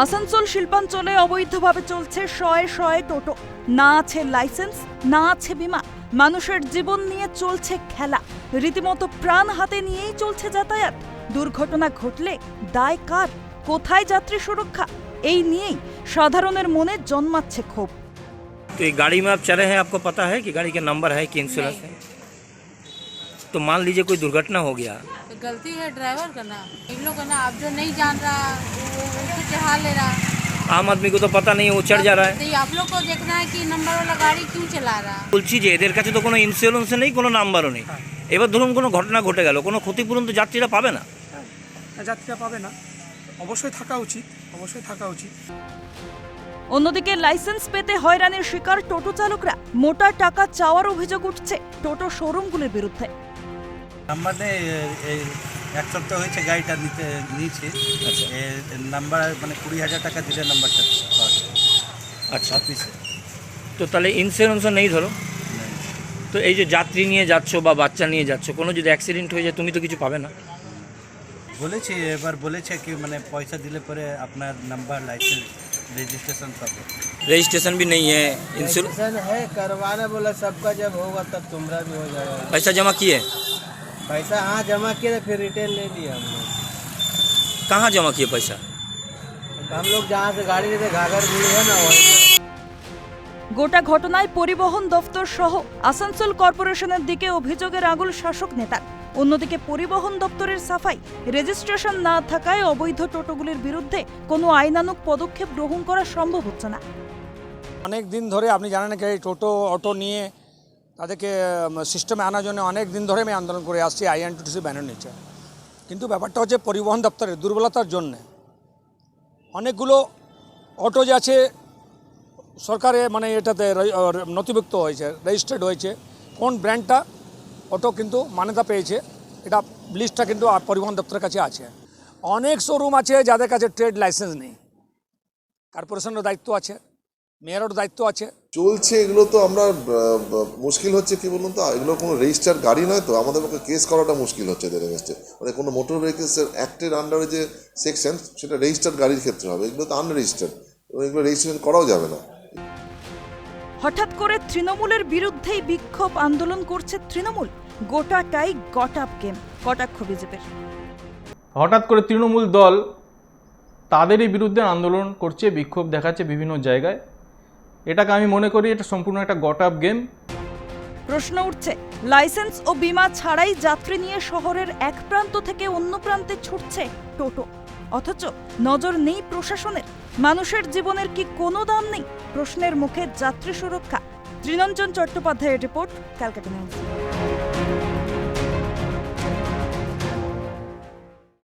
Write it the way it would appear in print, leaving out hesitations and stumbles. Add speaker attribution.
Speaker 1: আসানসোল শিল্পাঞ্চলে অবৈধভাবে চলছে শয়ে শয়ে টোটো। না আছে লাইসেন্স, না আছে বিমা। মানুষের জীবন নিয়ে চলছে খেলা। রীতিমতো প্রাণ হাতে নিয়েই চলছে যাতায়াত। দুর্ঘটনা ঘটলে দায় কার? কোথায় যাত্রী সুরক্ষা? এই নিয়েই সাধারণের মনে জন্মাচ্ছে ক্ষোভ।
Speaker 2: तो ये गाड़ी में आप चले हैं, आपको पता है कि गाड़ी का नंबर है कि इंश्योरेंस है? तो मान लीजिए कोई दुर्घटना हो गया,
Speaker 3: तो गलती है ड्राइवर का ना, इन लोग का ना। आप जो नहीं जान रहा वो उसको चढ़ा ले रहा।
Speaker 2: आम आदमी को तो पता नहीं है, वो चढ़ जा रहा है।
Speaker 3: तो आप लोग को देखना है कि नंबर वाला गाड़ी क्यों चला रहा।
Speaker 2: বলছি যে এদের কাছে তো কোনো ইন্স্যুরেন্স নেই, কোনো নাম্বারও নেই। এবার ধরুন কোনো ঘটনা ঘটে গেল, কোনো ক্ষতিপূরণ তো যাত্রীরা পাবে না।
Speaker 4: যাত্রীরা পাবে না, অবশ্যই থাকা উচিত, অবশ্যই থাকা উচিত।
Speaker 1: অন্যদিকে লাইসেন্স পেতে হয়রানির শিকার টোটো চালকরা। মোটা টাকা চাওয়ার অভিযোগ উঠছে টোটো শোরুমগুলির বিরুদ্ধে।
Speaker 5: নাম্বার নেই, এই এক সপ্তাহ হয়েছে গাড়িটা নিয়েছি। নাম্বার মানে 20,000 টাকা দিলে নাম্বারটা পাওয়া যায়।
Speaker 2: আচ্ছা,
Speaker 5: অফিসে
Speaker 2: তো তাহলে ইন্স্যুরেন্সও নেই ধরো। তো এই যে যাত্রী নিয়ে যাচ্ছ বা বাচ্চা নিয়ে যাচ্ছ, কোনো যদি অ্যাক্সিডেন্ট হয়ে যায় তুমি তো কিছু পাবে না।
Speaker 5: বলেছি, এবার বলেছে কি মানে পয়সা দিলে পরে আপনার নাম্বার লাইসেন্স रजिस्ट्रेशन सब
Speaker 2: रजिस्ट्रेशन भी नहीं है, इंश्योरेंस
Speaker 6: है करवाने बोला। सबका जब होगा तब तुम्हारा भी हो जाएगा।
Speaker 2: पैसा जमा किए?
Speaker 6: पैसा हाँ जमा किए थे, फिर रिटर्न ले लिया हम लोग।
Speaker 2: कहाँ जमा किए पैसा?
Speaker 6: हम लोग जहाँ से गाड़ी लेते घाघर मिली है ना वहीं पे।
Speaker 1: গোটা ঘটনায় পরিবহন দফতর সহ আসানসোল কর্পোরেশনের দিকে অভিযোগের আঙুল শাসক নেতার। অন্যদিকে পরিবহন দপ্তরের সাফাই, রেজিস্ট্রেশন না থাকায় অবৈধ টোটোগুলির বিরুদ্ধে কোনো আইনানুগ পদক্ষেপ গ্রহণ করা সম্ভব হচ্ছে না।
Speaker 7: অনেক দিন ধরে আপনি জানেন কি এই টোটো অটো নিয়ে তাদেরকে সিস্টেমে আনার জন্য অনেক দিন ধরে আমি আন্দোলন করে আসছি আইএনটিটিসি ব্যানার নিচে। কিন্তু ব্যাপারটা হচ্ছে পরিবহন দপ্তরের দুর্বলতার জন্য অনেকগুলো অটো যে আছে সরকারে মানে এটাতে নথিভুক্ত হয়েছে, রেজিস্টার্ড হয়েছে, কোন ব্র্যান্ডটা অটো কিন্তু মান্যতা পেয়েছে এটা লিস্টটা কিন্তু পরিবহন দপ্তরের কাছে আছে। অনেক শোরুম আছে যাদের কাছে ট্রেড লাইসেন্স নেই। কর্পোরেশনের দায়িত্ব আছে, মেয়রের দায়িত্ব আছে।
Speaker 8: চলছে এগুলো তো আমরা মুশকিল হচ্ছে কি বলুন তো, এগুলো কোনো রেজিস্টার গাড়ি নয়, তো আমাদের পক্ষে কেস করাটা মুশকিল হচ্ছে এদের এগেনস্টে। মানে কোনো মোটর ভেহিকলস অ্যাক্টের আন্ডারে যে সেকশন সেটা রেজিস্টার্ড গাড়ির ক্ষেত্রে হবে, এগুলো তো আনরেজিস্টার্ড এবং এগুলো রেজিস্ট্রেশন করাও যাবে না।
Speaker 1: হঠাৎ করে তৃণমূলের বিরুদ্ধেই বিক্ষোভ আন্দোলন করছে তৃণমূল। গোটাটাই গটআপ গেম, কটাক্ষ বিজেপির।
Speaker 9: হঠাৎ করে তৃণমূল দল তাদেরই বিরুদ্ধে আন্দোলন করছে, বিক্ষোভ দেখাচ্ছে বিভিন্ন জায়গায়। এটাকে আমি মনে করি এটা সম্পূর্ণ একটা গটআপ গেম।
Speaker 1: প্রশ্ন উঠছে, লাইসেন্স ও বিমা ছাড়াই যাত্রী নিয়ে শহরের এক প্রান্ত থেকে অন্য প্রান্তে ছুটছে টোটো, অথচ নজর নেই প্রশাসনের। মানুষের জীবনের কি কোনো দাম নেই? প্রশ্নের মুখে যাত্রী সুরক্ষা। ত্রিনঞ্জন চট্টোপাধ্যায়ের রিপোর্ট, ক্যালকাটা নিউজ।